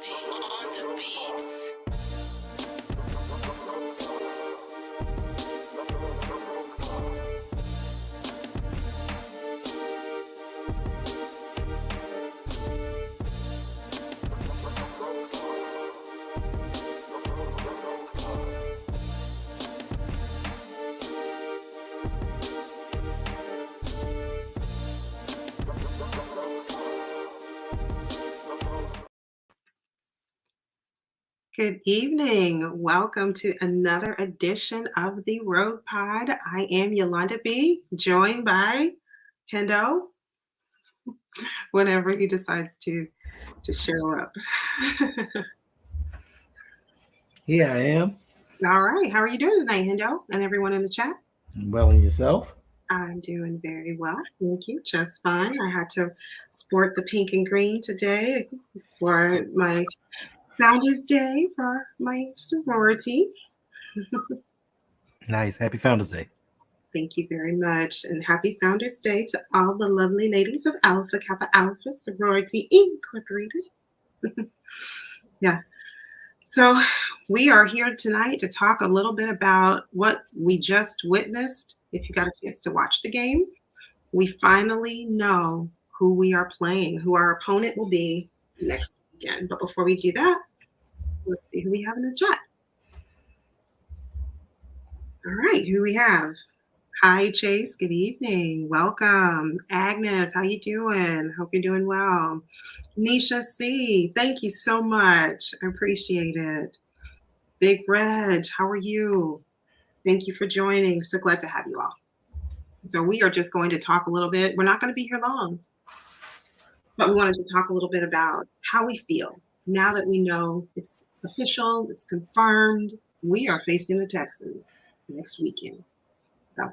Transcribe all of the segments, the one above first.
on the beats. Good evening. Welcome to another edition of the Road Pod. I am Yolanda B, joined by Hendo, whenever he decides to show up. Here I am. All right. How are you doing tonight, Hendo, and everyone in the chat? Well, and yourself? I'm doing very well. Thank you. Just fine. I had to sport the pink and green today for my Founders Day for my sorority. Nice. Happy Founders Day. Thank you very much. And happy Founders Day to all the lovely ladies of Alpha Kappa Alpha Sorority Incorporated. Yeah. So we are here tonight to talk a little bit about what we just witnessed. If you got a chance to watch the game, we finally know who we are playing, who our opponent will be next weekend. But before we do that, let's see who we have in the chat. All right, who we have? Hi, Chase. Good evening. Welcome. Agnes, how you doing? Hope you're doing well. Nisha C, thank you so much. I appreciate it. Big Reg, how are you? Thank you for joining. So glad to have you all. So we are just going to talk a little bit. We're not going to be here long, but we wanted to talk a little bit about how we feel now that we know it's official, it's confirmed. We are facing the Texans next weekend. So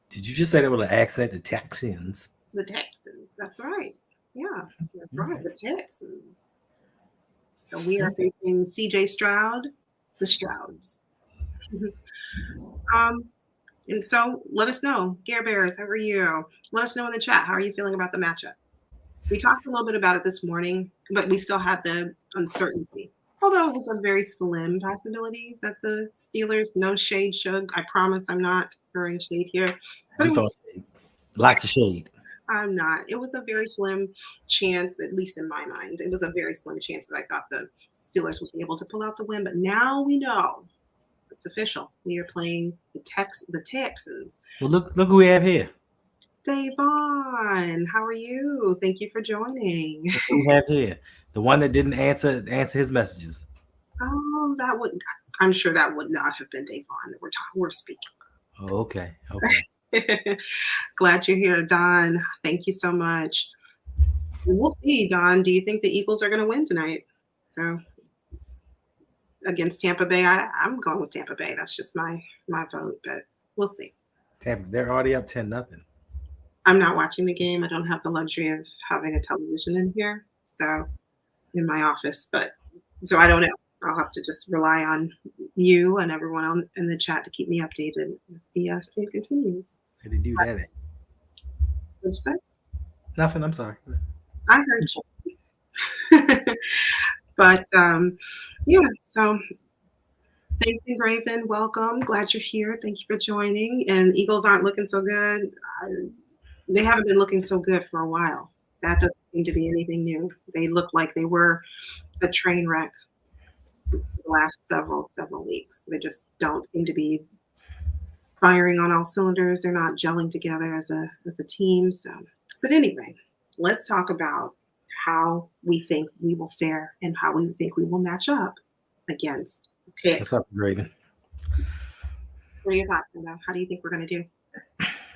did you just say that with an accent? The Texans. The Texans. That's right. Yeah, that's right. The Texans. So we are facing C.J. Stroud, the Strouds. And so let us know. Gare Bears, how are you? Let us know in the chat. How are you feeling about the matchup? We talked a little bit about it this morning, but we still had the uncertainty. Although it was a very slim possibility that the Steelers, no shade, Shug. I promise I'm not throwing shade here. But Lots of shade. I'm not. It was a very slim chance, at least in my mind. It was a very slim chance that I thought the Steelers would be able to pull out the win. But now we know it's official. We are playing the Texans. Well, look who we have here. Davon, how are you? Thank you for joining. Look who we have here. The one that didn't answer his messages. Oh, I'm sure that would not have been Davon that we're speaking. Oh, okay. Glad you're here, Don. Thank you so much. We'll see, Don. Do you think the Eagles are going to win tonight? So against Tampa Bay, I'm going with Tampa Bay. That's just my vote, but we'll see. Tampa, they're already up 10-0. I'm not watching the game. I don't have the luxury of having a television in here, so in my office. So I don't know. I'll have to just rely on you and everyone in the chat to keep me updated as the stream continues. How did you do that? What'd you say? Nothing. I'm sorry. I heard you. But yeah, so thanks, Engraven. Welcome. Glad you're here. Thank you for joining. And Eagles aren't looking so good. They haven't been looking so good for a while. That doesn't seem to be anything new. They look like they were a train wreck the last several weeks. They just don't seem to be firing on all cylinders. They're not gelling together as a team. So, but anyway, let's talk about how we think we will fare and how we think we will match up against the Texans. What's up, Raven? What are your thoughts on that? How do you think we're going to do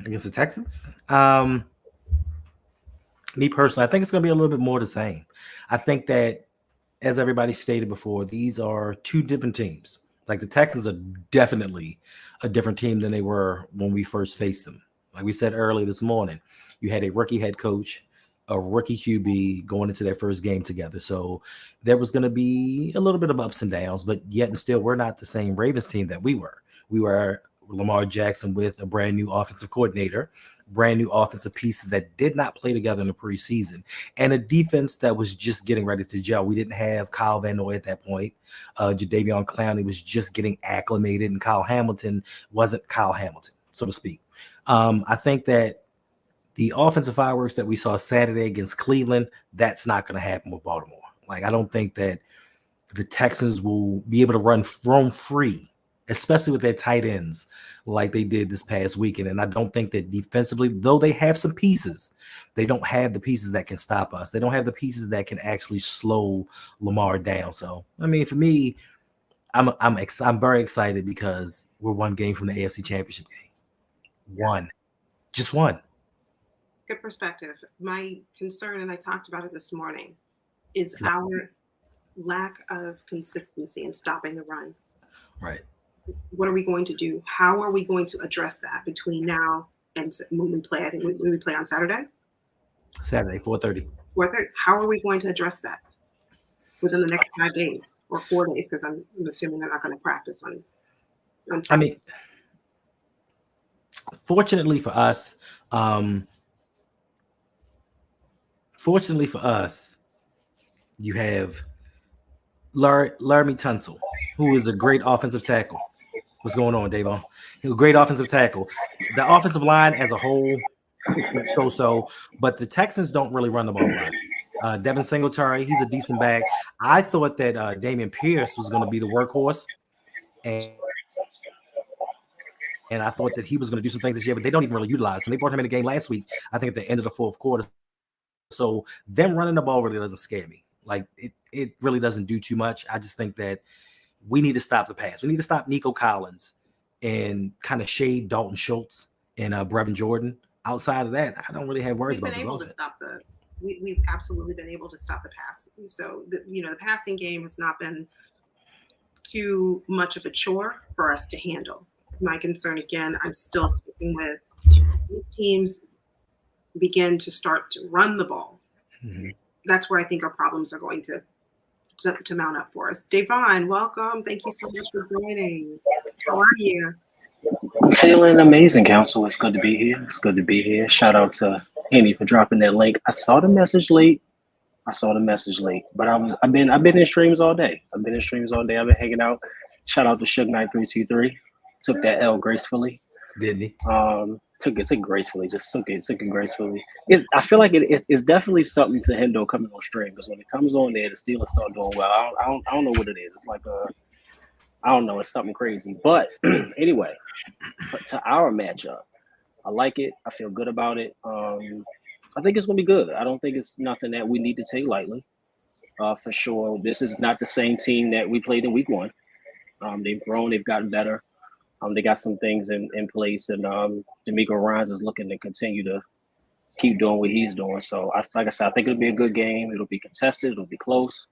against the Texans? Me personally, I think it's going to be a little bit more the same. I think that, as everybody stated before, these are two different teams. Like the Texans are definitely a different team than they were when we first faced them. Like we said earlier this morning, you had a rookie head coach, a rookie QB going into their first game together. So there was going to be a little bit of ups and downs, but yet and still, we're not the same Ravens team that we were. We were Lamar Jackson with a brand new offensive coordinator brand new offensive pieces that did not play together in the preseason, and a defense that was just getting ready to gel. We didn't have Kyle Van Noy at that point. Jadeveon Clowney was just getting acclimated, and Kyle Hamilton wasn't Kyle Hamilton, so to speak. I think that the offensive fireworks that we saw Saturday against Cleveland, that's not going to happen with Baltimore. Like, I don't think that the Texans will be able to roam free, especially with their tight ends like they did this past weekend. And I don't think that defensively, though they have some pieces, they don't have the pieces that can stop us. They don't have the pieces that can actually slow Lamar down. So, I mean, for me, I'm very excited because we're one game from the AFC Championship game. One. Just one. Good perspective. My concern, and I talked about it this morning, is our lack of consistency in stopping the run. Right. What are we going to do? How are we going to address that between now and when we play? I think we play on Saturday. Saturday, 4:30. 4:30. How are we going to address that within the next 5 days or 4 days? Because I'm assuming they're not going to practice on Friday. I mean, fortunately for us, you have Laramie Tunsil, who is a great offensive tackle. What's going on, Davon? He's a great offensive tackle. The offensive line as a whole, so, but the Texans don't really run the ball a lot. Devin Singletary, he's a decent back. I thought that Dameon Pierce was going to be the workhorse, and I thought that he was going to do some things this year, but they don't even really utilize him. They brought him in the game last week, I think at the end of the fourth quarter. So them running the ball really doesn't scare me. Like, it really doesn't do too much. I just think that we need to stop the pass. We need to stop Nico Collins and kind of shade Dalton Schultz and Brevin Jordan. Outside of that, I don't really have worries about this offense. We've absolutely been able to stop the pass. So the passing game has not been too much of a chore for us to handle. My concern, again, I'm still sticking with these teams begin to start to run the ball. Mm-hmm. That's where I think our problems are going to mount up for us. Davon, welcome. Thank you so much for joining. How are you? Feeling amazing, Council. It's good to be here. It's good to be here. Shout out to Amy for dropping that link. I saw the message late, but I've been in streams all day. I've been hanging out. Shout out to Suge Knight 323. Took that L gracefully. Didn't he? Took it gracefully. Just took it gracefully. I feel like it's definitely something to Hendo coming on stream, because when it comes on there, the Steelers start doing well. I don't know what it is. It's like I don't know. It's something crazy. But anyway, to our matchup, I like it. I feel good about it. I think it's gonna be good. I don't think it's nothing that we need to take lightly. For sure, this is not the same team that we played in week 1. They've grown. They've gotten better. They got some things in place, and D'Amico Ryans is looking to continue to keep doing what he's doing. So, like I said, I think it'll be a good game. It'll be contested. It'll be close.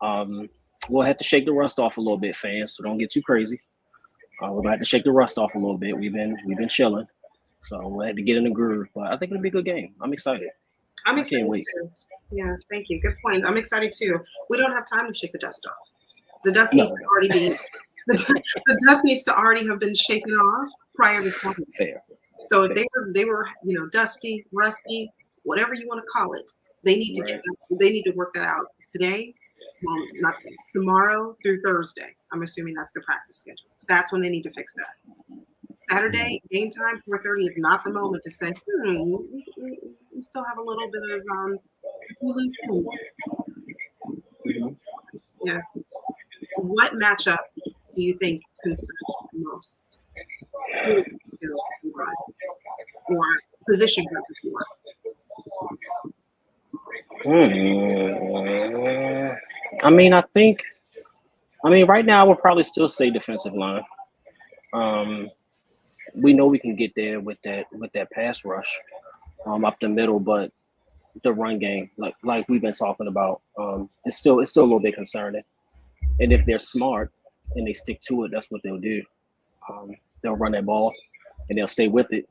We'll have to shake the rust off a little bit, fans. So don't get too crazy. We're gonna have to shake the rust off a little bit. We've been chilling, so we'll have to get in the groove. But I think it'll be a good game. I'm excited. I'm excited too. Yeah, thank you. Good point. I'm excited too. We don't have time to shake the dust off. The dust needs to already be. The dust needs to already have been shaken off prior to Sunday. Fair. So if they were dusty, rusty, whatever you want to call it, they need to work that out today. Well, not tomorrow through Thursday. I'm assuming that's the practice schedule. That's when they need to fix that. Saturday game time 4:30 is not the moment to say, we still have a little bit of loose ends. Yeah. What matchup do you think concerns you the most? Or position group if you want? Right now I would probably still say defensive line. We know we can get there with that pass rush up the middle, but the run game, like we've been talking about, it's still a little bit concerning. And if they're smart and they stick to it, that's what they'll do. They'll run that ball and they'll stay with it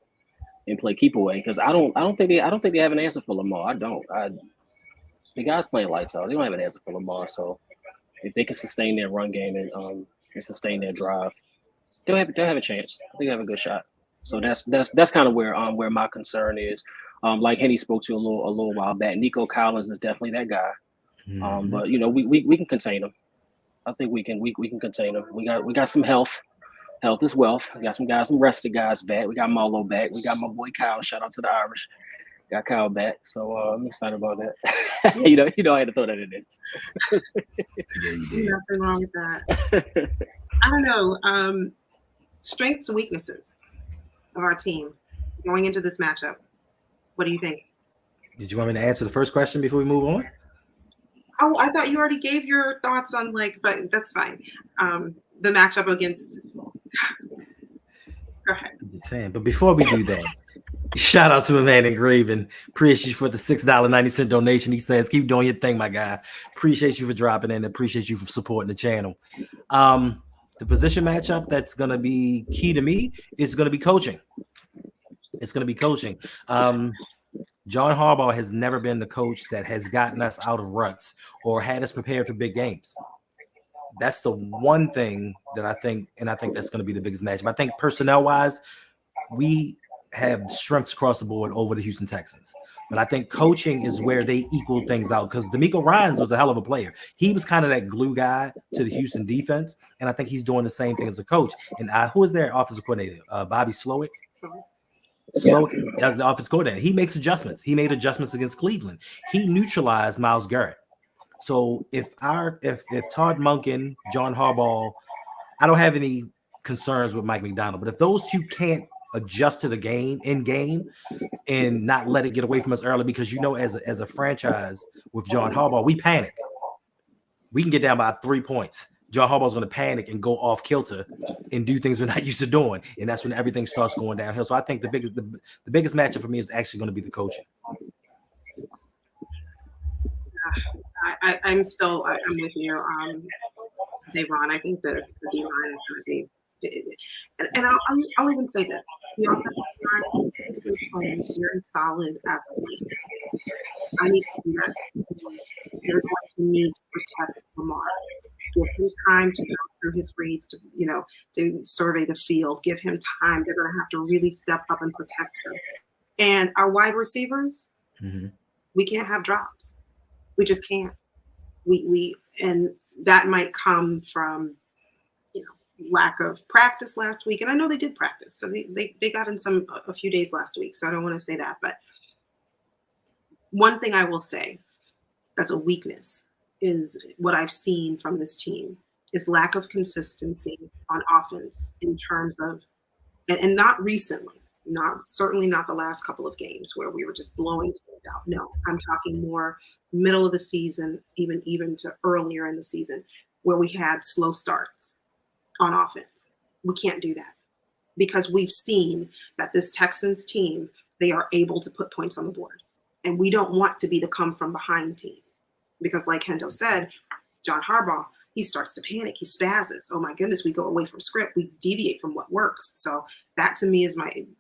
and play keep away. Because I don't think they have an answer for Lamar. I don't. The guys playing lights out. They don't have an answer for Lamar. So if they can sustain their run game and sustain their drive, they'll have a chance. I think they have a good shot. So that's kind of where my concern is. Like Henny spoke to a little while back. Nico Collins is definitely that guy. But we can contain him. I think we can contain him. We got some health. Health is wealth. We got some rested guys back. We got Marlo back. We got my boy Kyle. Shout out to the Irish. Got Kyle back. So I'm excited about that. I had to throw that in there. Yeah, you did. Nothing wrong with that. I don't know. Strengths and weaknesses of our team going into this matchup. What do you think? Did you want me to answer the first question before we move on? Oh, I thought you already gave your thoughts on but that's fine. The matchup against. Go ahead. I'm just saying, but before we do that, shout out to my man Engraven. Appreciate you for the $6.90 donation. He says, "Keep doing your thing, my guy. Appreciate you for dropping in. Appreciate you for supporting the channel." The position matchup that's going to be key to me is going to be coaching. It's going to be coaching. John Harbaugh has never been the coach that has gotten us out of ruts or had us prepared for big games. That's the one thing that I think that's going to be the biggest matchup. I think personnel-wise, we have strengths across the board over the Houston Texans. But I think coaching is where they equal things out because D'Amico Ryans was a hell of a player. He was kind of that glue guy to the Houston defense, and I think he's doing the same thing as a coach. And who is their offensive coordinator? Bobby Slowick? The offensive coordinator. He makes adjustments. He made adjustments against Cleveland. He neutralized Myles Garrett. So if Todd Monken, John Harbaugh, I don't have any concerns with Mike McDonald, but if those two can't adjust to the game and not let it get away from us early, because as a franchise with John Harbaugh, we panic. We can get down by 3 points. John Harbaugh's going to panic and go off kilter and do things we're not used to doing, and that's when everything starts going downhill. So I think the biggest matchup for me is actually going to be the coaching. I'm with you. Devon, I think the D line is going to be, and I'll even say this: the offensive line is playing very solid as a week. I need to see that they're going to need to protect Lamar. Give him time to go through his reads, to survey the field. Give him time. They're going to have to really step up and protect him. And our wide receivers, we can't have drops. We just can't. And that might come from, lack of practice last week. And I know they did practice, so they got in a few days last week. So I don't want to say that, but one thing I will say as a weakness is what I've seen from this team is lack of consistency on offense in terms of, and not recently, certainly not the last couple of games where we were just blowing things out. No, I'm talking more middle of the season, even to earlier in the season, where we had slow starts on offense. We can't do that because we've seen that this Texans team, they are able to put points on the board. And we don't want to be the come from behind team. Because like Hendo said, John Harbaugh, he starts to panic. He spazzes. Oh my goodness, we go away from script. We deviate from what works. So that to me is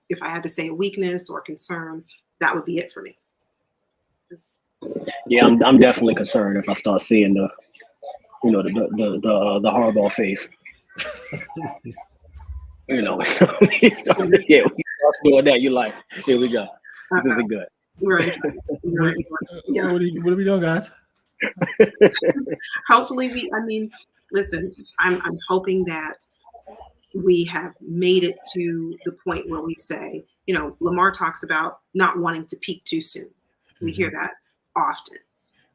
if I had to say a weakness or concern, that would be it for me. Yeah, I'm definitely concerned if I start seeing the Harbaugh face. We start doing that. You're like, here we go. This isn't good. Right. Yeah. What are we doing, guys? Hopefully listen, I'm hoping that we have made it to the point where we say, Lamar talks about not wanting to peak too soon. We hear that often.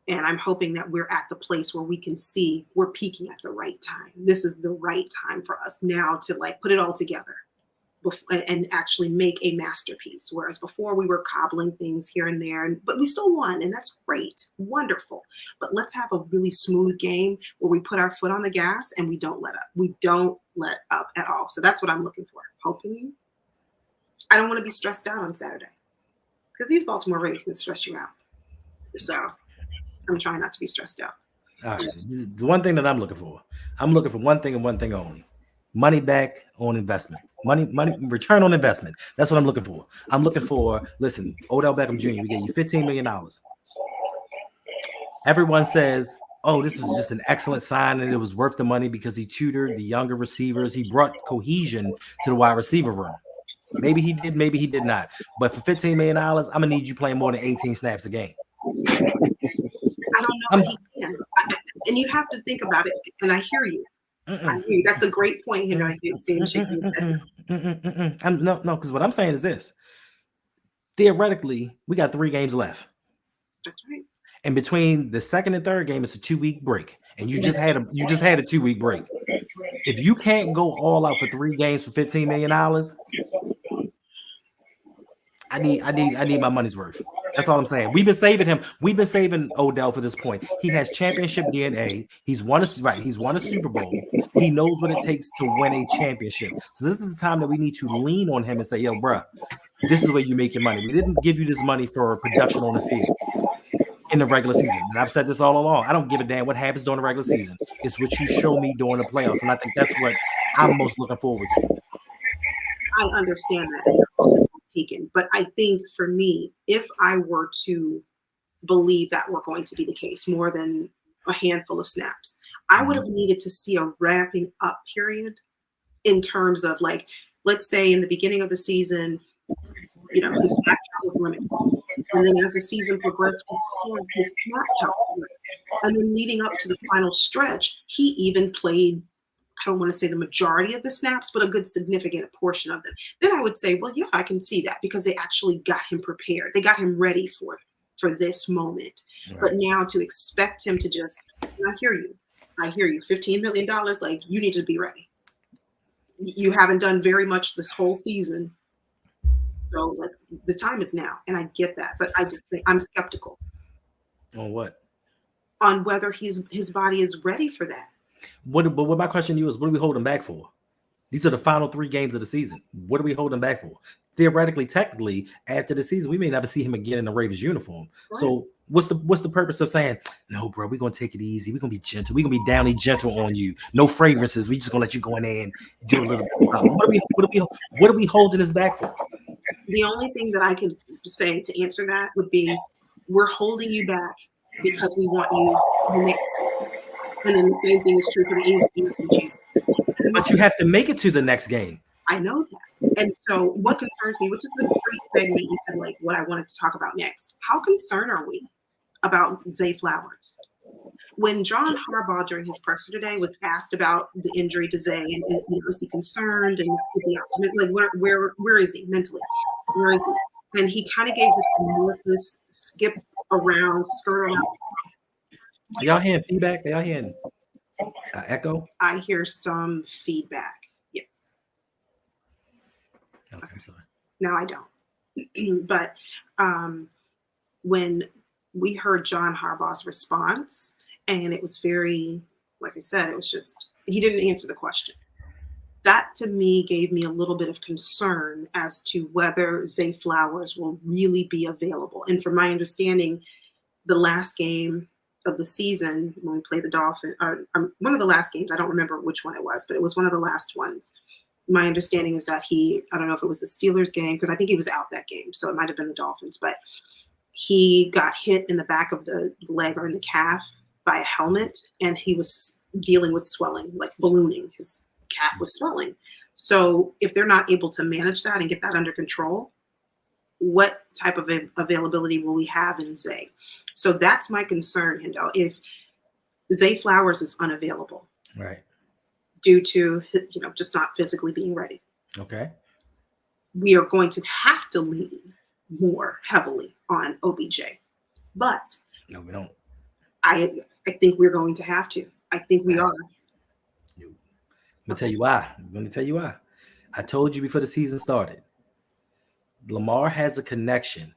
And I'm hoping that we're at the place where we can see we're peaking at the right time. This is the right time for us now to put it all together and actually make a masterpiece. Whereas before we were cobbling things here and there, but we still won, and that's great, wonderful. But let's have a really smooth game where we put our foot on the gas and we don't let up. We don't let up at all. So that's what I'm looking for. Hoping I don't want to be stressed out on Saturday because these Baltimore Ravens can stress you out. So I'm trying not to be stressed out. All right. The one thing that I'm looking for one thing and one thing only: money back on investment. Money, return on investment. That's what I'm looking for. I'm looking for, listen, Odell Beckham Jr., we gave you $15 million. Everyone says, oh, this was just an excellent sign and it was worth the money because he tutored the younger receivers. He brought cohesion to the wide receiver room. Maybe he did, maybe he did not. But for $15 million, I'm gonna need you playing more than 18 snaps a game. I don't know if he can. And you have to think about it. And I hear you. I hear you. That's a great point, Henry. I did see him shaking his head. No, because what I'm saying is this. Theoretically, we got 3 games left. That's right. And between the second and third game, it's a 2-week break. And you just had a 2-week break. If you can't go all out for 3 games for $15 million, I need my money's worth. That's all I'm saying. We've been saving him. We've been saving Odell for this point. He has championship DNA. He's won a Super Bowl. He knows what it takes to win a championship. So this is the time that we need to lean on him and say, yo, bruh, this is where you make your money. We didn't give you this money for production on the field in the regular season. And I've said this all along. I don't give a damn what happens during the regular season. It's what you show me during the playoffs. And I think that's what I'm most looking forward to. I understand that. Taken. But I think for me, if I were to believe that were going to be the case, more than a handful of snaps, I would have needed to see a ramping up period in terms of, like, let's say in the beginning of the season, his snap count was limited. And then as the season progressed, his snap count progressed. And then leading up to the final stretch, he even played, I don't want to say the majority of the snaps, but a good significant portion of them. Then I would say, well, yeah, I can see that because they actually got him prepared. They got him ready for this moment. Right. But now to expect him to just, I hear you, $15 million, like, you need to be ready. You haven't done very much this whole season. So, like, the time is now, and I get that. But I just think I'm skeptical. On what? On whether his body is ready for that. But what my question to you is, what are we holding back for? These are the final 3 games of the season. What are we holding back for? Theoretically, technically, after the season, we may never see him again in the Ravens uniform. Right. So what's the purpose of saying, no, bro, we're going to take it easy. We're going to be gentle. We're going to be downy gentle on you. No fragrances. We just going to let you go in there and do a little bit. What are we holding this back for? The only thing that I can say to answer that would be, we're holding you back because we want you next. And then the same thing is true for the NFC. But you have to make it to the next game. I know that. And so what concerns me, which is a great segment into, like, what I wanted to talk about next. How concerned are we about Zay Flowers? When John Harbaugh during his presser today was asked about the injury to Zay, and is he concerned, and is he optimistic? Like, where is he mentally? Where is he? And he kind of gave this amorphous skip around, skirt around. Are y'all hearing feedback? Are y'all hearing echo? I hear some feedback. Yes. Okay, I'm sorry. No, I don't. But when we heard John Harbaugh's response, and it was very, like I said, it was just, he didn't answer the question. That to me gave me a little bit of concern as to whether Zay Flowers will really be available. And from my understanding, the last game of the season when we played the Dolphins, or one of the last games, I don't remember which one it was, but it was one of the last ones. My understanding is that I don't know if it was the Steelers game, because I think he was out that game, so it might have been the Dolphins, but he got hit in the back of the leg or in the calf by a helmet, and he was dealing with swelling, like ballooning. His calf was swelling. So if they're not able to manage that and get that under control, what type of availability will we have in Zay? So that's my concern, Hendo. If Zay Flowers is unavailable, right, due to just not physically being ready, okay, we are going to have to lean more heavily on OBJ. But no, we don't. I think we're going to have to. I think we are. No. I'm gonna tell you why. I told you before the season started. Lamar has a connection,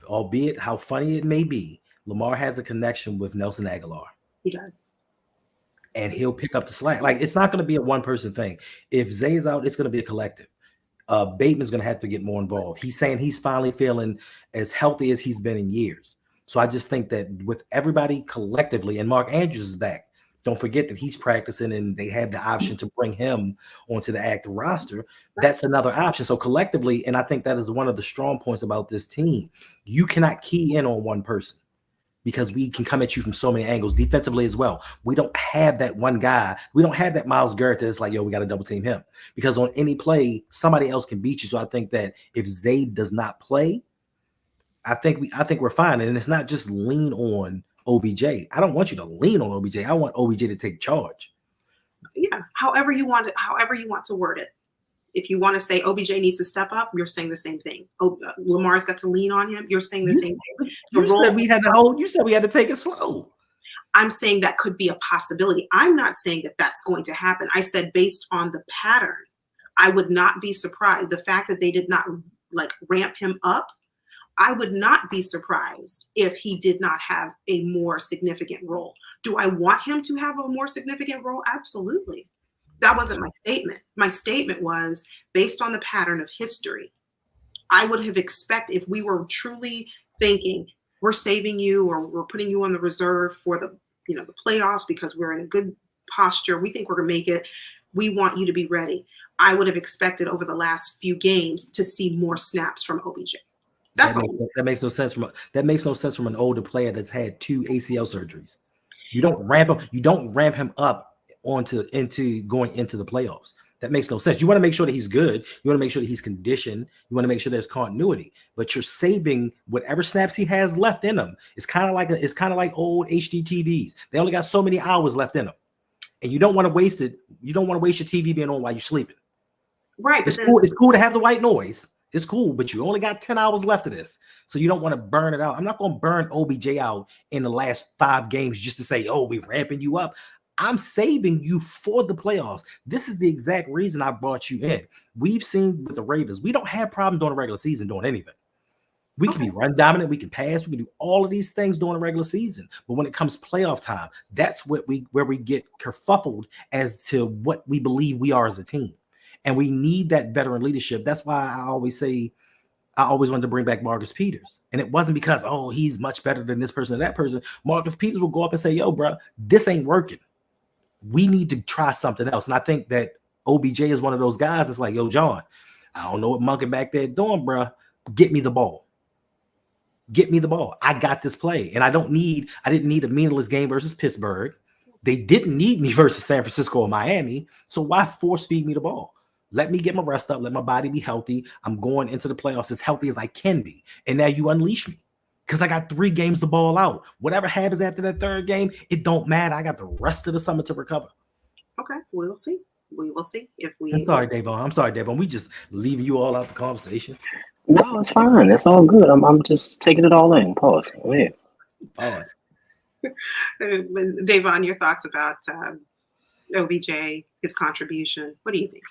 albeit how funny it may be. Lamar has a connection with Nelson Aguilar. He does. And he'll pick up the slack. Like, it's not going to be a one-person thing. If Zay's out, it's going to be a collective. Bateman's going to have to get more involved. He's saying he's finally feeling as healthy as he's been in years. So I just think that with everybody collectively, and Mark Andrews is back. Don't forget that he's practicing and they have the option to bring him onto the active roster. That's another option. So collectively, and I think that is one of the strong points about this team, you cannot key in on one person. because we can come at you from so many angles defensively as well. We don't have that one guy. We don't have that Myles Garrett that's like, yo, we got to double team him, because on any play, somebody else can beat you. So I think that if Zay does not play, I think we're fine. And it's not just lean on OBJ. I don't want you to lean on OBJ. I want OBJ to take charge. Yeah, however you want to word it. If you want to say OBJ needs to step up, you're saying the same thing. Lamar's got to lean on him. You're saying the same thing. You said we had to take it slow. I'm saying that could be a possibility. I'm not saying that that's going to happen. I said based on the pattern, I would not be surprised. The fact that they did not like ramp him up, I would not be surprised if he did not have a more significant role. Do I want him to have a more significant role? Absolutely. That wasn't my statement. My statement was based on the pattern of history. I would have expected, if we were truly thinking we're saving you or we're putting you on the reserve for the playoffs because we're in a good posture, we think we're going to make it, we want you to be ready. I would have expected over the last few games to see more snaps from OBJ. That makes no sense from an older player that's had 2 ACL surgeries. You don't ramp him up into going into the playoffs. That makes no sense. You want to make sure that he's good. You want to make sure that he's conditioned. You want to make sure there's continuity. But you're saving whatever snaps he has left in him. It's kind of like old HD TVs. They only got so many hours left in them, and you don't want to waste it. You don't want to waste your TV being on while you're sleeping. Right. It's cool. It's cool to have the white noise. It's cool, but you only got 10 hours left of this. So you don't want to burn it out. I'm not going to burn OBJ out in the last 5 games just to say, oh, we're ramping you up. I'm saving you for the playoffs. This is the exact reason I brought you in. We've seen with the Ravens, we don't have problems during the regular season doing anything. We can be run dominant. We can pass. We can do all of these things during the regular season. But when it comes playoff time, that's where we get kerfuffled as to what we believe we are as a team. And we need that veteran leadership. That's why I always say I always wanted to bring back Marcus Peters. And it wasn't because, oh, he's much better than this person or that person. Marcus Peters will go up and say, yo, bro, this ain't working. We need to try something else. And I think that OBJ is one of those guys that's like, yo, John, I don't know what monkey back there doing, bro. Get me the ball. Get me the ball. I got this play. And I didn't need a meaningless game versus Pittsburgh. They didn't need me versus San Francisco or Miami. So why force feed me the ball? Let me get my rest up. Let my body be healthy. I'm going into the playoffs as healthy as I can be. And now you unleash me because I got 3 games to ball out. Whatever happens after that 3rd game, it don't matter. I got the rest of the summer to recover. Okay, we'll see. We will see if we. I'm sorry, Davon. We just leaving you all out the conversation. No, it's fine. It's all good. I'm just taking it all in. Pause. Go ahead. Pause. Davon, your thoughts about OBJ, his contribution. What do you think?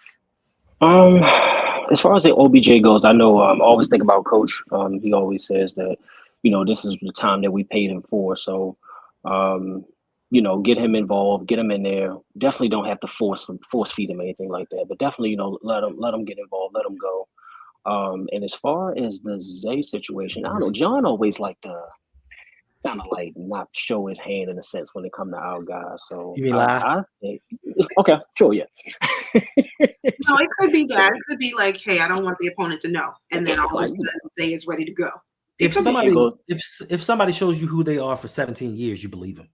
As far as the OBJ goes, I know I always think about Coach. He always says that, this is the time that we paid him for. So, get him involved, get him in there. Definitely don't have to force feed him anything like that, but definitely, let him get involved, let him go. And as far as the Zay situation, I don't know. John always liked to kind of like not show his hand in a sense when it comes to our guys. So you mean lie? I think, okay, sure, yeah. No, it could be that. It could be like, hey, I don't want the opponent to know, and then all of a sudden Zay is ready to go. If somebody shows you who they are for 17 years, you believe them.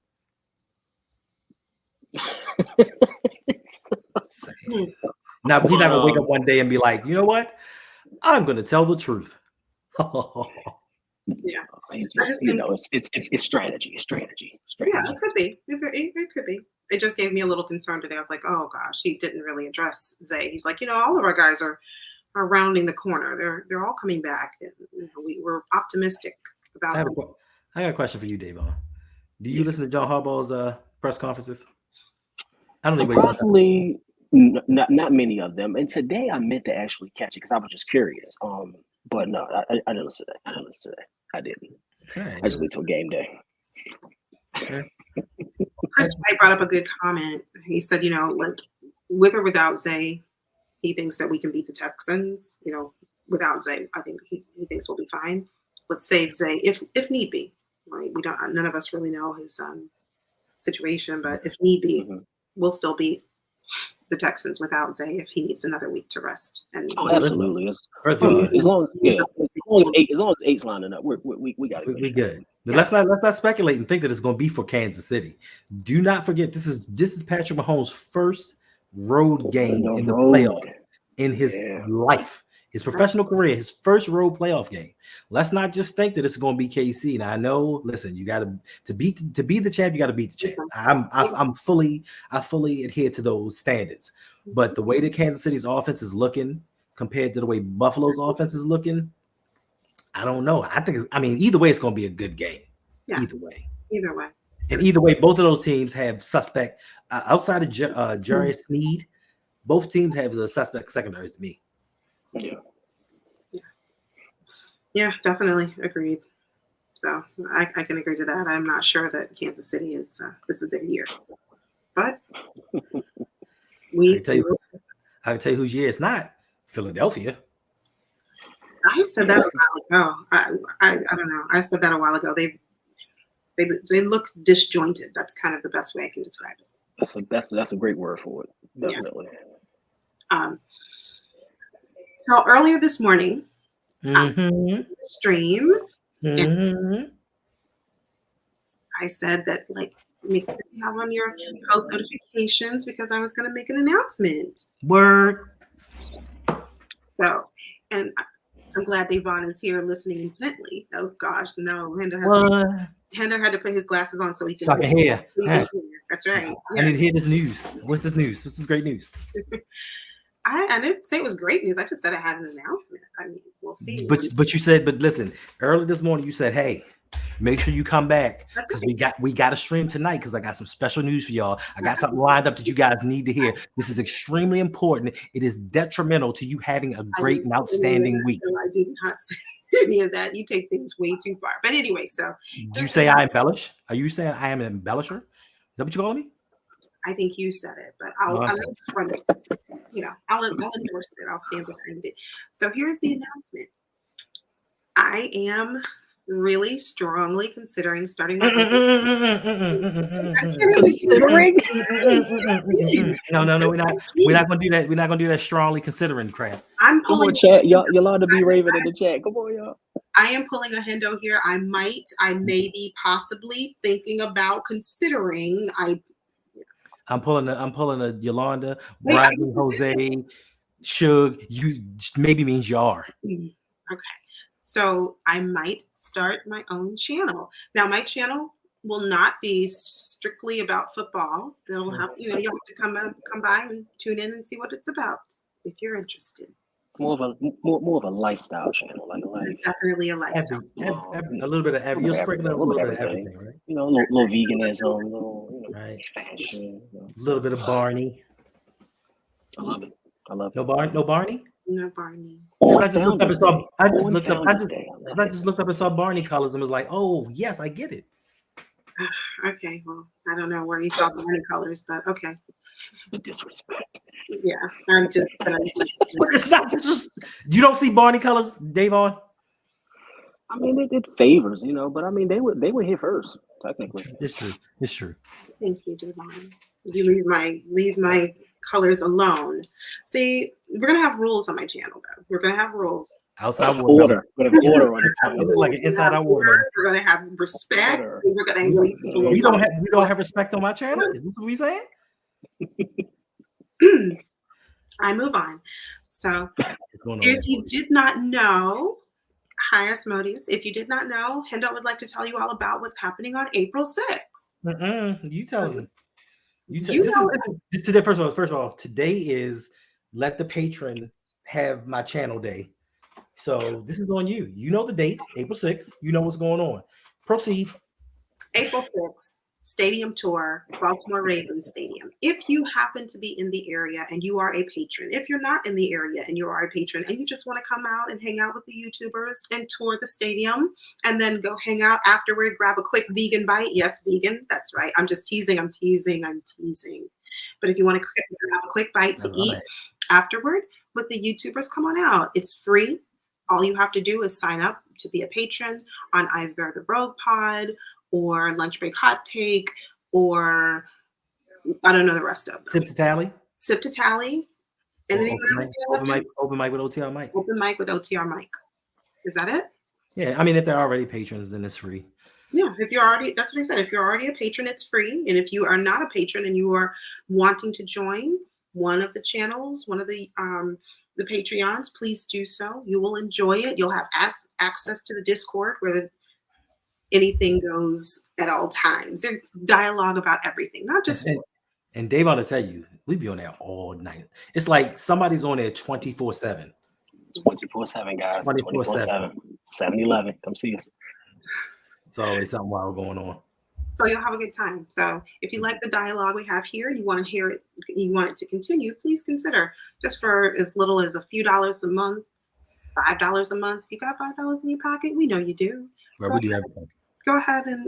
Now he's not gonna wake up one day and be like, you know what? I'm gonna tell the truth. Yeah, he's just, it's strategy. Yeah, it could be. It could be. It just gave me a little concern today. I was like, oh gosh, he didn't really address Zay. He's like, all of our guys are rounding the corner. They're all coming back. And, we're optimistic about. I got a question for you, Davon. Do you listen to John Harbaugh's press conferences? I don't know. Surprisingly, not many of them. And today I meant to actually catch it because I was just curious. But no, I didn't listen to that. I didn't. Okay. I just wait till game day. Okay. Chris White brought up a good comment. He said, like with or without Zay, he thinks that we can beat the Texans. Without Zay, I think he thinks we'll be fine. Let's save Zay if need be. Right? None of us really know his situation, but if need be, we'll still beat the Texans without Zay if he needs another week to rest. And absolutely. As long as eight's lining up, we got it. We good. But let's not speculate and think that it's going to be for Kansas City. Do not forget this is Patrick Mahomes' first road game in the playoffs in his life, his professional career, his first road playoff game. Let's not just think that it's going to be KC. Now I know, listen, you got to be the champ, you got to beat the champ. I fully adhere to those standards. But the way that Kansas City's offense is looking compared to the way Buffalo's offense is looking, I don't know. Either way, it's going to be a good game. Yeah. Either way. And either way, both of those teams have suspect outside of Jarius Sneed. Both teams have a suspect secondary to me. Yeah, definitely agreed. So I can agree to that. I'm not sure that Kansas City is this is their year, but I can tell you whose year it's not. Philadelphia. I said that a while ago. I don't know. I said that a while ago. They look disjointed. That's kind of the best way I can describe it. That's a great word for it. Definitely. Yeah. So earlier this morning, stream, I said that make sure you have on your post notifications because I was going to make an announcement. Word. So, and I'm glad Devon is here listening intently. Oh gosh, no, Hendo had to put his glasses on so he can hear. That's right. I need to hear this news. What's this news? This is great news. I didn't say it was great news. I just said I had an announcement. I mean, we'll see. But you said, but listen, early this morning you said, hey, make sure you come back because we got a stream tonight because I got some special news for y'all. I got something lined up that you guys need to hear. This is extremely important. It is detrimental to you having a great and outstanding week. I did not say any of that. You take things way too far. But anyway, so did you say I embellish? Are you saying I am an embellisher? Is that what you calling me? I think you said it, but I'll endorse it. I'll stand behind it. So here's the announcement. I am really strongly considering starting my considering. No, we're not gonna do that. We're not gonna do that strongly considering crap. I'm pulling chat. Yolanda B Raven in the chat. Come on, y'all. I am pulling a Hendo here. I may be possibly thinking about considering. I'm pulling a Yolanda, Bradley, Jose, Suge. You maybe means you are. Okay. So I might start my own channel. Now my channel will not be strictly about football. They'll have, you'll have to come by and tune in and see what it's about if you're interested. More of a lifestyle channel, it's definitely a lifestyle. A little bit of everything. You'll sprinkle a little bit of everything, right? A little veganism, right? Fashion. A little bit of Barney. I love it. No Barney. No Barney. I just looked up and saw Barney colors and was like, oh yes, I get it. Okay, well, I don't know where you saw Barney colors, but okay. The disrespect. Yeah, I'm just. But it's not just. You don't see Barney colors, Davon? I mean, it favors, but I mean, they were here first, technically. It's true. Thank you, Davon. You leave my colors alone. See, we're gonna have rules on my channel, though. We're gonna have rules. Outside order. We're gonna have order on it. Like an inside out order. We're gonna have respect. We're gonna. You don't have respect on my channel. Is this what we saying? I move on. So, if you did not know, hi Asmodeus. If you did not know, Hendo would like to tell you all about what's happening on April 6th. You tell me. Today, first of all, today is Let the Patron Have My Channel Day. So this is on you. You know the date, April 6th. You know what's going on. Proceed. April 6th, stadium tour, Baltimore Ravens Stadium. If you happen to be in the area and you are a patron, if you're not in the area and you are a patron and you just want to come out and hang out with the YouTubers and tour the stadium and then go hang out afterward, grab a quick vegan bite. Yes, vegan. That's right. I'm just teasing. I'm teasing. But if you want to have a quick bite to eat afterward with the YouTubers, come on out. It's free. All you have to do is sign up to be a patron on either the Rogue Pod or Lunch Break Hot Take, or I don't know the rest of them. Sip to Tally. And open mic with OTR Mike. Open mic with OTR Mike. Is that it? Yeah, I mean, if they're already patrons, then it's free. Yeah, if you're already, that's what I said. If you're already a patron, it's free. And if you are not a patron and you are wanting to join one of the channels, one of the Patreons, please do so. You will enjoy it. You'll have access to the Discord where anything goes at all times. There's dialogue about everything, not just. And Dave, I'll tell you, we be on there all night. It's like somebody's on there 24/7. 24/7, guys. 24/7. 7-Eleven. Come see us. It's always something wild going on. So you'll have a good time. So if you like the dialogue we have here, you want to hear it, you want it to continue, please consider just for as little as a few dollars a month, $5 a month. You got $5 in your pocket? We know you do. Where we do everything. Go ahead and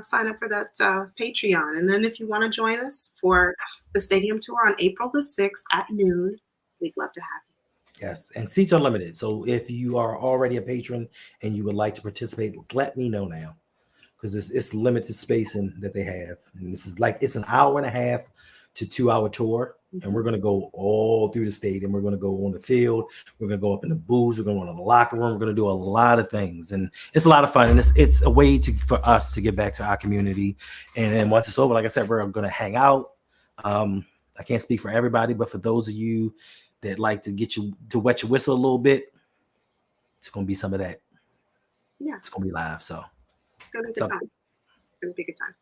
sign up for that Patreon. And then if you want to join us for the stadium tour on April the 6th at noon, we'd love to have you. Yes, and seats are limited. So if you are already a patron and you would like to participate, let me know now, because it's limited spacing that they have. And this is like, it's an 1.5 to 2 hour tour. And we're going to go all through the stadium. We're going to go on the field. We're going to go up in the booths. We're going to go in the locker room. We're going to do a lot of things. And it's a lot of fun. And it's a way for us to get back to our community. And then once it's over, like I said, we're going to hang out. I can't speak for everybody, but for those of you that like to get you to wet your whistle a little bit, it's going to be some of that. Yeah. It's going to be live. So it's going to be a good time. It's going to be a good time.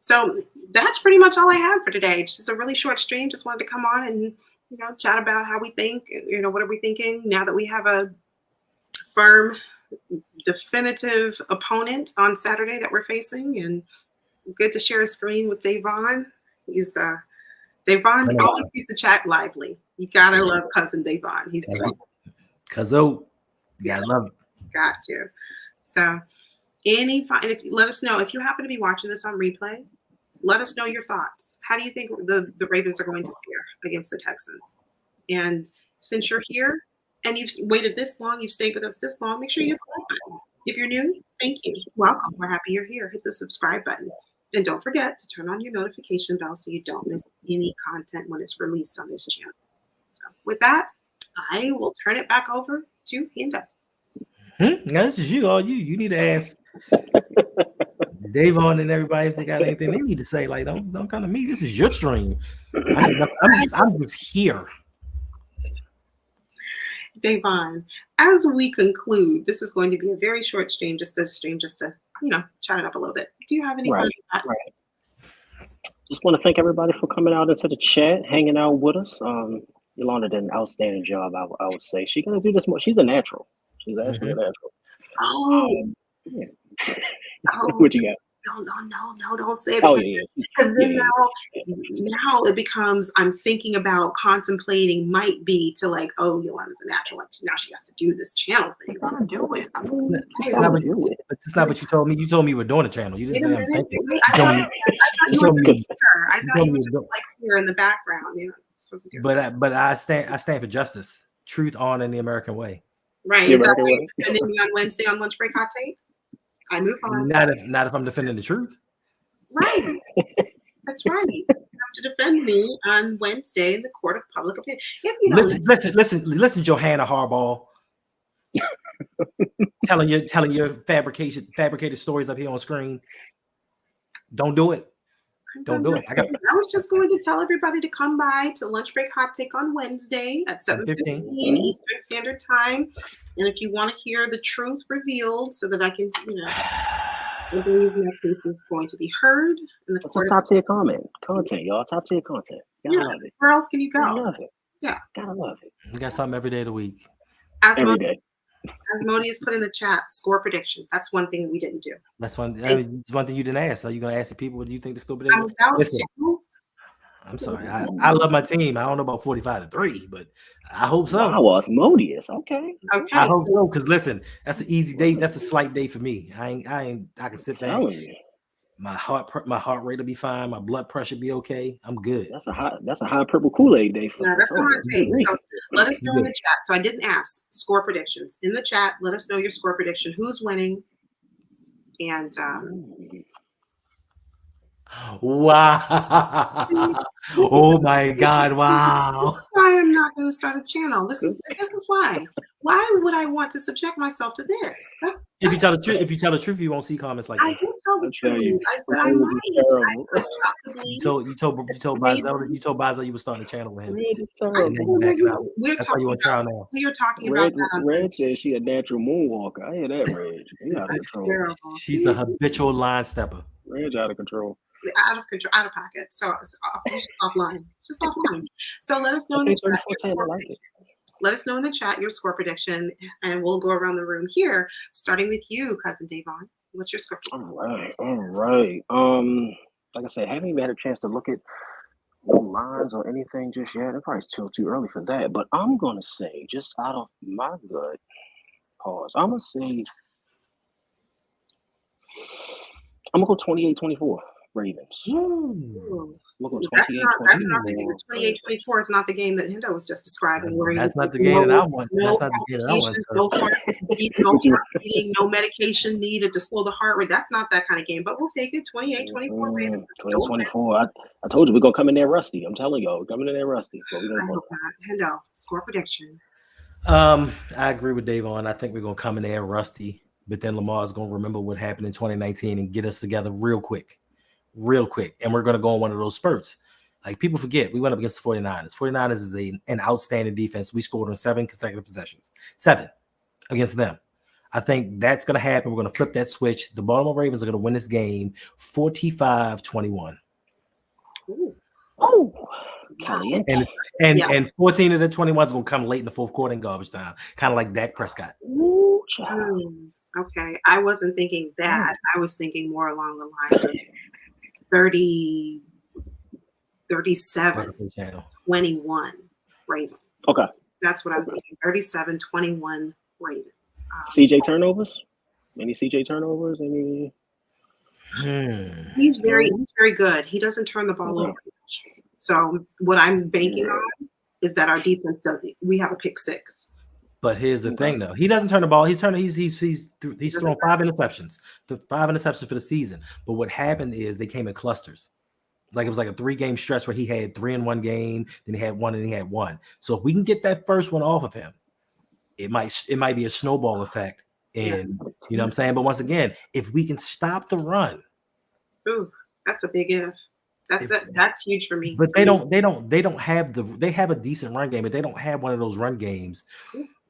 So that's pretty much all I have for today. It's just a really short stream. Just wanted to come on and, chat about how we think, what are we thinking now that we have a firm, definitive opponent on Saturday that we're facing, and good to share a screen with Davon. He's Davon always keeps the chat lively. You gotta love cousin Davon. He's great. Cuzzo, yeah, I love it. Got to. So if you let us know if you happen to be watching this on replay, let us know your thoughts. How do you think the Ravens are going to fare against the Texans? And since you're here and you've waited this long, you've stayed with us this long, make sure you hit the like button. If you're new, thank you. Welcome. We're happy you're here. Hit the subscribe button. And don't forget to turn on your notification bell so you don't miss any content when it's released on this channel. So with that, I will turn it back over to Hendo. Now, this is you. All you need to ask Davon and everybody if they got anything they need to say. Like, don't come to me. This is your stream. I'm just here. Davon, as we conclude, this is going to be a very short stream, just to chat it up a little bit. Do you have any final thoughts? Right. Just want to thank everybody for coming out into the chat, hanging out with us. Yolanda did an outstanding job, I would say. She's gonna do this more. She's a natural. She's actually a natural. Yeah. What you got? No, don't say it. Oh, yeah. Because then now it becomes, I'm thinking about contemplating might be to like, oh, Yolanda's a natural. Like, now she has to do this channel thing. She's gonna do it. It's not what you told me. You told me we're doing a channel. You didn't say I'm thinking. I thought you were just like here in the background. But I stand for justice, truth, on in the American way. Right. Is that why you're defending me on Wednesday on Lunch Break Hot Take? I move on. Not if I'm defending the truth. Right. That's right. You have to defend me on Wednesday in the court of public opinion. If you listen, Johanna Harbaugh. telling your fabricated stories up here on screen. Don't do it. Don't do it. I was just going to tell everybody to come by to Lunch Break Hot Take on Wednesday at 7:15 Eastern Standard Time. And if you want to hear the truth revealed so that I can, I believe my case is going to be heard. It's a top tier content, y'all. Top tier content. Gotta love it. Where else can you go? Gotta love it. Yeah. Gotta love it. We got something every day of the week. Every day. As Modi has put in the chat, score prediction. That's one thing that we didn't do. That's one. It's one thing you didn't ask. Are you going to ask the people what do you think the score prediction? I'm sorry. I love my team. I don't know about 45-3, but I hope so. I was Modius. Okay. I hope so. Because listen, that's an easy day. That's a slight day for me. I can sit back. My heart rate will be fine. My blood pressure be okay. I'm good. That's a high purple Kool-Aid day for that's a hard take. So let us know in the chat. So I didn't ask score predictions in the chat. Let us know your score prediction. Who's winning? And wow! Oh my God! Wow! I am not going to start a channel. This is why. Why would I want to subject myself to this? If you tell the truth, you won't see comments like I that. did tell the I tell you, truth. I said the I Reg might. is I terrible. could possibly. You told Maybe. Bazel you were starting a channel with him, Reg is I and then told you terrible. back it out. we're That's why you talking on about. trial now. We are talking about that on Reg says she a natural moonwalker. I hear that, Reg. He out of That's control. terrible. She's a habitual line stepper. Reg out of control. Out of control, out of pocket. So it's just offline. It's just offline. So let us know in the Okay, chat. 34-10, I like it. Let us know in the chat your score prediction, and we'll go around the room here, starting with you, cousin Davon. What's your score prediction? All right. Like I said, haven't even had a chance to look at no lines or anything just yet. It's probably still too early for that. But I'm gonna say, just out of my gut, I'm gonna go 28-24 Ravens. Ooh. I'm gonna go That's 28-24. not the game. The 28-24 is not the game that Hendo was just describing. Where That's not the game that I want. No That's not the game that I want. palpitations, no heart beating, no medication needed to slow the heart rate. That's not that kind of game. But we'll take it. 28-24 Ravens. 28-24. I told you we're gonna come in there rusty. I'm telling y'all, we're coming in there rusty. But we're I gonna hope not. Hendo, score prediction. I agree with Davon. I think we're gonna come in there rusty, but then Lamar's gonna remember what happened in 2019 and get us together real quick. And we're gonna go on one of those spurts. Like, people forget, we went up against the 49ers. 49ers is an outstanding defense. We scored on 7 consecutive possessions. 7 against them. I think that's going to happen. We're going to flip that switch. The Baltimore Ravens are going to win this game 45-21. Oh, caliente. And 14 of the 21 is going to come late in the fourth quarter in garbage time, kind of like Dak Prescott. Okay, I wasn't thinking that. I was thinking more along the lines of 30, 37, 21 Ravens. Okay. That's what I'm thinking. 37-21 Ravens. CJ turnovers? Any CJ turnovers? Any? He's very good. He doesn't turn the ball over much. So what I'm banking on is that our defense we have a pick 6. But here's the thing, though. He doesn't turn the ball. He's thrown 5 interceptions. The 5 interceptions for the season. But what happened is they came in clusters. Like, it was like a 3-game stretch where he had 3 in one game, then he had 1, and he had 1. So if we can get that first one off of him, it might be a snowball effect. And you know what I'm saying? But once again, if we can stop the run. Ooh, that's a big if. That's huge for me. But they have a decent run game, but they don't have one of those run games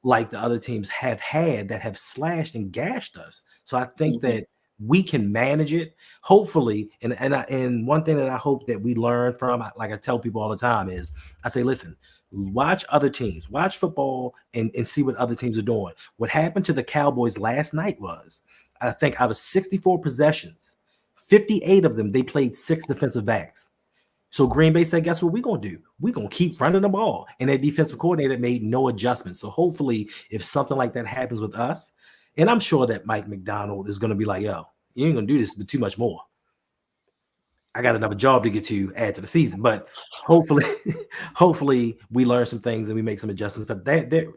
like the other teams have had that have slashed and gashed us. So I think that we can manage it, hopefully. And one thing that I hope that we learn from, like I tell people all the time, is I say, listen, watch other teams, watch football and see what other teams are doing. What happened to the Cowboys last night was, I think out of 64 possessions, 58 of them, they played 6 defensive backs. So Green Bay said, guess what we're going to do? We're going to keep running the ball. And their defensive coordinator made no adjustments. So hopefully, if something like that happens with us, and I'm sure that Mike McDonald is going to be like, yo, you ain't going to do this, but too much more. I got another job to get to add to the season. But hopefully we learn some things and we make some adjustments. But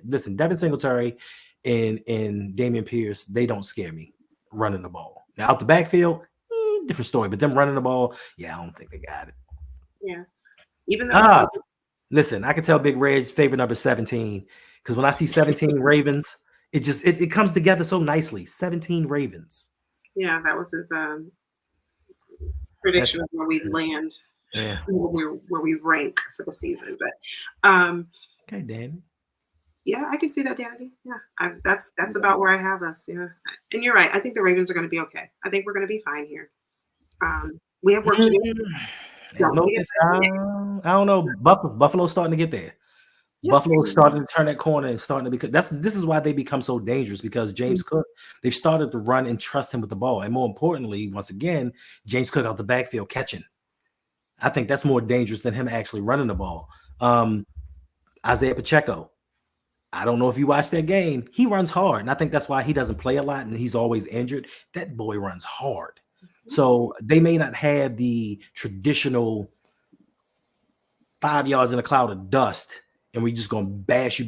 listen, Devin Singletary and Dameon Pierce, they don't scare me running the ball. Now, out the backfield, different story. But them running the ball, I don't think they got it. Yeah. Even though listen, I can tell Big Red's favorite number 17, because when I see 17 Ravens, it comes together so nicely. 17 Ravens. Yeah, that was his prediction of where we land. Yeah. Where we rank for the season. But okay, Danny. Yeah, I can see that, Danny. Yeah. That's about where I have us. Yeah. And you're right. I think the Ravens are going to be okay. I think we're going to be fine here. We have work to do. I don't know. Buffalo's starting to get there. Yeah. Buffalo's starting to turn that corner and starting to become. This is why they become so dangerous, because James Cook, they've started to run and trust him with the ball, and more importantly, once again, James Cook out the backfield catching. I think that's more dangerous than him actually running the ball. Isaiah Pacheco, I don't know if you watched that game. He runs hard, and I think that's why he doesn't play a lot and he's always injured. That boy runs hard. So they may not have the traditional 5 yards in a cloud of dust and we just going to bash you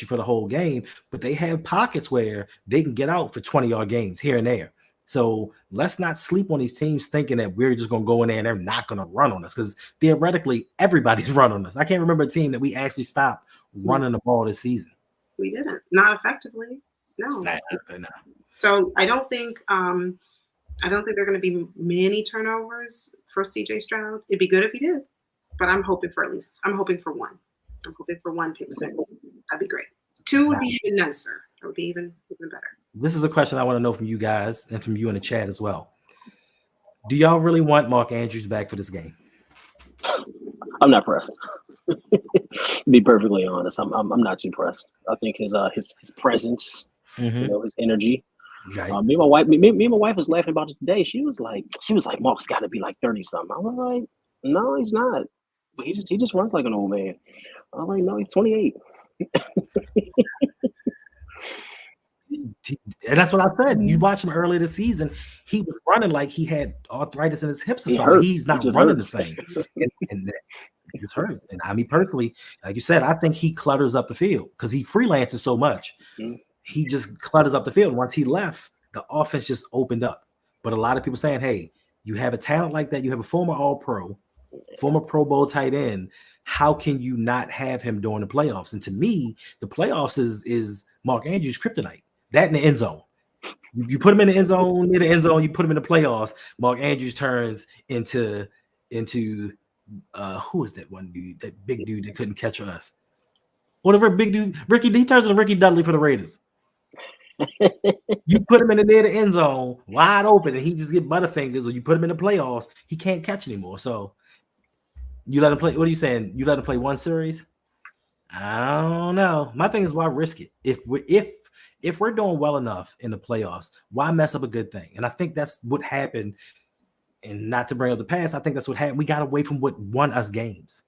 for the whole game, but they have pockets where they can get out for 20-yard gains here and there. So let's not sleep on these teams thinking that we're just going to go in there and they're not going to run on us, because theoretically everybody's run on us. I can't remember a team that we actually stopped running the ball this season. We didn't. Not effectively. No. No. So I don't think there are going to be many turnovers for CJ Stroud. It'd be good if he did, but I'm hoping for one. I'm hoping for one pick six. That'd be great. 2 would be even nicer. It would be even better. This is a question I want to know from you guys and from you in the chat as well. Do y'all really want Mark Andrews back for this game? I'm not pressed. To be perfectly honest, I'm not too pressed. I think his presence, his energy. Right. Me and my wife was laughing about it today. She was like, Mark's got to be like 30 something. I was like, no, he's not. But he just runs like an old man. I'm like, no, he's 28. And that's what I said. You watched him earlier this season. He was running like he had arthritis in his hips or something. He's not running the same. And it just hurts. And I mean, personally, like you said, I think he clutters up the field because he freelances so much. Mm-hmm. He just clutters up the field. Once he left, the offense just opened up. But a lot of people saying, hey, you have a talent like that. You have a former All-Pro, former Pro Bowl tight end. How can you not have him during the playoffs? And to me, the playoffs is Mark Andrews' kryptonite. That in the end zone. You put him in the end zone, near the end zone, you put him in the playoffs, Mark Andrews turns into who is that one dude, that big dude that couldn't catch us? Whatever big dude, he turns into Ricky Dudley for the Raiders. You put him in the near the end zone, wide open, and he just get butterfingers, or you put him in the playoffs, he can't catch anymore. So you let him play. What are you saying? You let him play one series? I don't know. My thing is, why risk it? If we're doing well enough in the playoffs, why mess up a good thing? And I think that's what happened. And not to bring up the past, I think that's what happened. We got away from what won us games.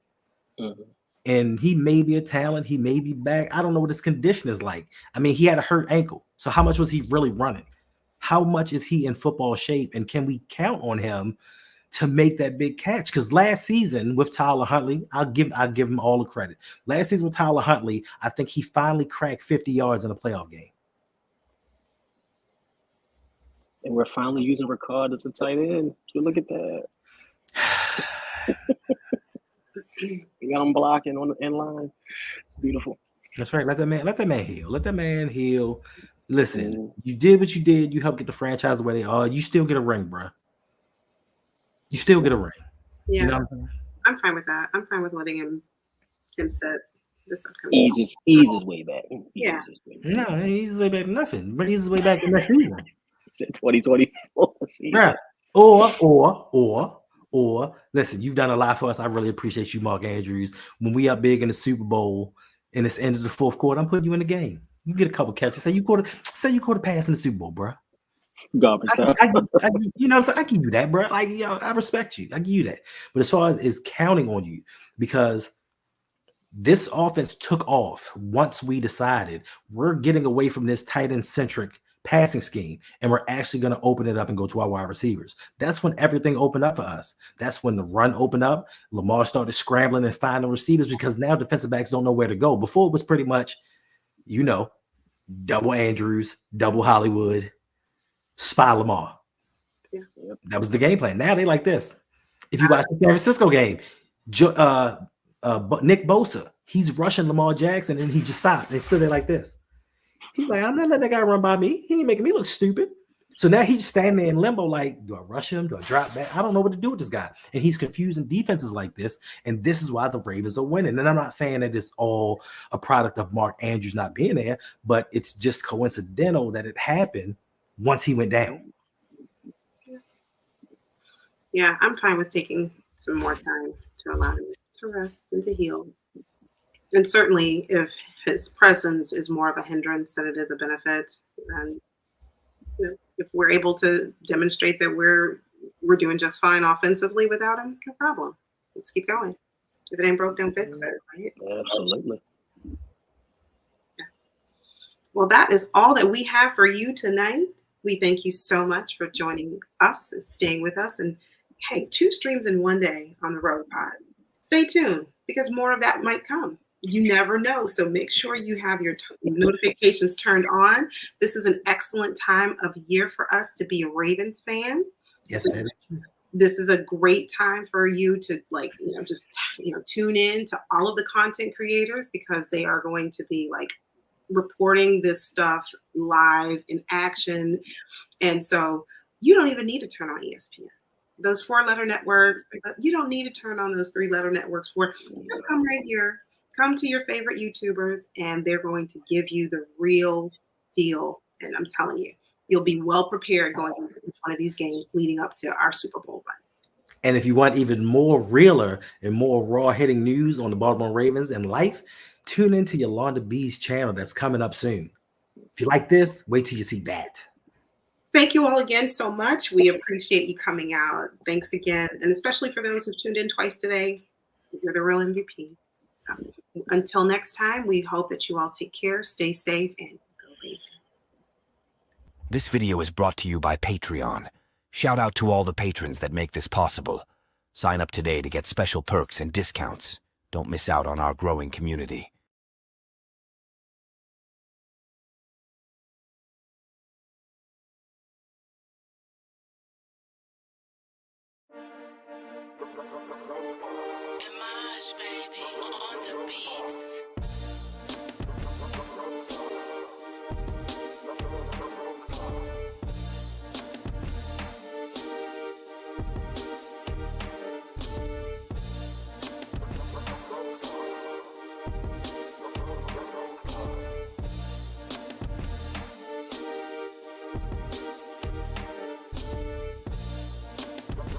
Mm-hmm. And he may be a talent. He may be back. I don't know what his condition is like. I mean, he had a hurt ankle. So how much was he really running? How much is he in football shape? And can we count on him to make that big catch? Because last season with Tyler Huntley, I'll give him all the credit. Last season with Tyler Huntley, I think he finally cracked 50 yards in a playoff game. And we're finally using Ricard as a tight end. So look at that. We got him blocking on the end line. It's beautiful. That's right. Let that man heal. Let that man heal. Listen, you did what you did. You helped get the franchise the way they are. You still get a ring, bro. You still get a ring. Yeah. You know what I'm saying? I'm fine with that. I'm fine with letting him sit this upcoming. Ease his way back. Yeah. No, he's his way back to nothing. But he's his way back to next season. 2024 season. Right. Or listen, you've done a lot for us. I really appreciate you, Mark Andrews. When we up big in the Super Bowl and it's the end of the fourth quarter, I'm putting you in the game. You get a couple catches. Say you caught a pass in the Super Bowl, bro. Garbage time. You know, so I give you that, bro. Like, you know, I respect you. I give you that. But as far as is counting on you, because this offense took off once we decided we're getting away from this tight end centric passing scheme, and we're actually going to open it up and go to our wide receivers. That's when everything opened up for us. That's when the run opened up. Lamar started scrambling and finding receivers because now defensive backs don't know where to go. Before it was pretty much, you know, double Andrews, double Hollywood, spy Lamar. Yeah. That was the game plan. Now they like this. If you watch the San Francisco game, Nick Bosa, he's rushing Lamar Jackson and he just stopped and stood there like this. He's like, I'm not letting that guy run by me. He ain't making me look stupid. So now he's standing there in limbo like, do I rush him? Do I drop back? I don't know what to do with this guy. And he's confusing defenses like this. And this is why the Ravens are winning. And I'm not saying that it's all a product of Mark Andrews not being there, but it's just coincidental that it happened once he went down. Yeah, I'm fine with taking some more time to allow him to rest and to heal. And certainly if his presence is more of a hindrance than it is a benefit, and you know, if we're able to demonstrate that we're doing just fine offensively without him, no problem. Let's keep going. If it ain't broke, don't fix it, right? Absolutely. Yeah. Well, that is all that we have for you tonight. We thank you so much for joining us and staying with us. And hey, 2 streams in one day on the Road Pod. Stay tuned because more of that might come. You never know. So make sure you have your notifications turned on. This is an excellent time of year for us to be a Ravens fan. Yes, so this is a great time for you to tune in to all of the content creators because they are going to be like reporting this stuff live in action. And so you don't even need to turn on ESPN. Those 4-letter networks, you don't need to turn on those 3-letter networks for. Just come right here, come to your favorite YouTubers, and they're going to give you the real deal. And I'm telling you, you'll be well prepared going into each one of these games leading up to our Super Bowl run. And if you want even more realer and more raw hitting news on the Baltimore Ravens and life, tune into Yolanda B's channel that's coming up soon. If you like this, wait till you see that. Thank you all again so much. We appreciate you coming out. Thanks again. And especially for those who tuned in twice today, you're the real MVP. So until next time, we hope that you all take care, stay safe, and go Ravens. This video is brought to you by Patreon. Shout out to all the patrons that make this possible. Sign up today to get special perks and discounts. Don't miss out on our growing community. Image, baby, on the beats.